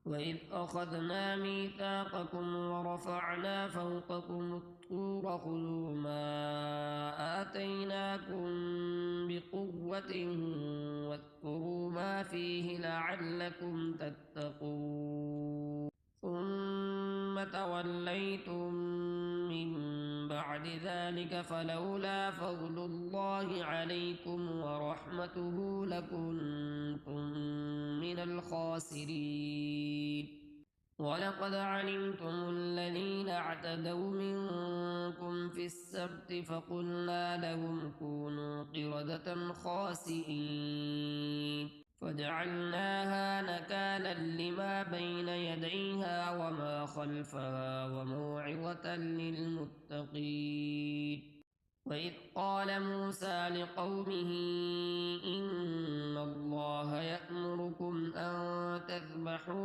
وإذ أخذنا ميثاقكم ورفعنا فوقكم الطور خذوا ما آتيناكم بقوة واذكروا ما فيه لعلكم تتقون ثم توليتم من بعد ذلك فلولا فضل الله عليكم ورحمته لكنتم من الخاسرين ولقد علمتم الذين اعتدوا منكم في السبت فقلنا لهم كونوا قردة خاسئين فجعلناها نكالا لما بين يديها وما خلفها وموعظة للمتقين وإذ قال موسى لقومه إن الله يأمركم أن تذبحوا